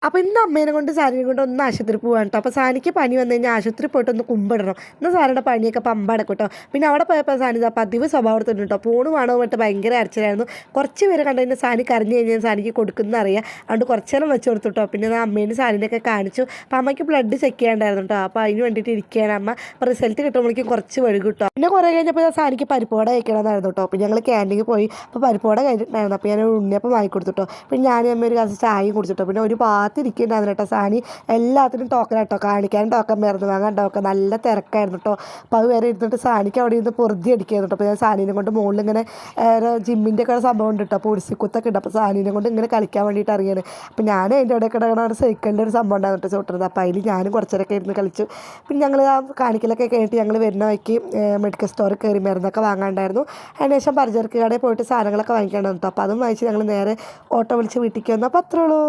അപ്പോൾ ഇന്ന് അമ്മേനെ കൊണ്ട് സാനിനെ കൊണ്ട് ഒന്ന് ആശുപത്രി പോകാൻ കേട്ടോ. അപ്പോൾ സാനിക്ക് പനി വന്നു കഴിഞ്ഞാൽ ആശുപത്രി പോയിട്ട് ഒന്ന് കുമ്പിടണം. ഇന്ന് സാറിൻ്റെ പനിയൊക്കെ പമ്പടക്കും കേട്ടോ. പിന്നെ അവിടെ പോയപ്പോൾ സാനി പതിവ് സ്വഭാവത്തിന് കേട്ടോ ഫോണ് വേണോ എന്നിട്ട് ഭയങ്കര അരച്ചിലായിരുന്നു. കുറച്ച് പേര് കണ്ടു കഴിഞ്ഞാൽ സാനി കരഞ്ഞു കഴിഞ്ഞാൽ സാനിക്ക് കൊടുക്കുന്ന അറിയാം. അതുകൊണ്ട് കുറച്ച് നേരം വെച്ച് കൊടുത്തു കേട്ടോ. പിന്നെ അമ്മേനെ സാനിനെയൊക്കെ കാണിച്ചു. അപ്പോൾ അമ്മയ്ക്ക് ബ്ലഡ് ചെക്ക് ചെയ്യാണ്ടായിരുന്നു കേട്ടോ. അപ്പോൾ അതിന് വേണ്ടിയിട്ട് ഇരിക്കുകയാണ് അമ്മ. അപ്പോൾ റിസൾട്ട് കിട്ടുമ്പോഴേക്കും കുറച്ച് വഴുകും കേട്ടോ. പിന്നെ കുറേ കഴിഞ്ഞപ്പോൾ സാനിക്ക് പരിപ്പോട കഴിക്കണമെന്നായിരുന്നു കേട്ടോ. അപ്പോൾ ഞങ്ങൾ ക്യാൻറ്റീനിൽ പോയി. അപ്പോൾ പരിപ്പോട കഴിഞ്ഞിട്ടുണ്ടായിരുന്നു. അപ്പോൾ ഞാൻ ഉണ്ണിയപ്പം വാങ്ങിക്കൊടുത്തു കേട്ടോ. പിന്നെ ഞാനും അമ്മ ഒരു ഗ്ലാസ് ചായയും കുടിച്ചിട്ടോ. പിന്നെ ഒരു ഇരിക്കുന്നുണ്ടായിരുന്നു കേട്ടോ. സാനി എല്ലാത്തിനും ടോക്കൺ കേട്ടോ. കാണിക്കാനും ടോക്കൺ, മരുന്ന് വാങ്ങാൻ ടോക്കൺ, നല്ല തിരക്കായിരുന്നു കേട്ടോ. അപ്പോൾ അത് വരെ ഇരുന്നിട്ട് സാനിക്ക് അവിടെ ഇരുന്ന് പൊറുതി അടിക്കായിരുന്നു കേട്ടോ. അപ്പോൾ ഞാൻ സാനീനെ കൊണ്ട് മുകളിൽ ഇങ്ങനെ ജിമ്മിൻ്റെ ഒക്കെ സംഭവം ഉണ്ട് കേട്ടോ. പൊടിസിക്കുത്തൊക്കെ ഉണ്ട്. അപ്പോൾ സാനീനെ കൊണ്ട് ഇങ്ങനെ കളിക്കാൻ വേണ്ടിയിട്ട് അറിയാണ്. അപ്പോൾ ഞാൻ അതിൻ്റെ ഇടയിൽ കിടക്കണ സൈക്കിളിൻ്റെ ഒരു സംഭവം ഉണ്ടായിരുന്നു കേട്ടോ ചവിട്ടുന്നത്. അപ്പോൾ അതിൽ ഞാനും കുറച്ചേരൊക്കെ ഇരുന്ന് കളിച്ചു. പിന്നെ ഞങ്ങൾ ആ കാണിക്കലൊക്കെ കഴിഞ്ഞിട്ട് ഞങ്ങൾ വരുന്ന വഴിക്ക് മെഡിക്കൽ സ്റ്റോറിൽ കയറി മരുന്നൊക്കെ വാങ്ങാണ്ടായിരുന്നു. അതിനുശേഷം പലചരക്ക് കടയിൽ പോയിട്ട് സാധനങ്ങളൊക്കെ വാങ്ങിക്കാണ്ടായിരുന്നു കേട്ടോ. അപ്പോൾ അതും വാങ്ങിച്ച് ഞങ്ങൾ നേരെ ഓട്ടോ വിളിച്ച് വീട്ടിലേക്ക് വന്നു. അപ്പോൾ അത്രേ ഉള്ളൂ.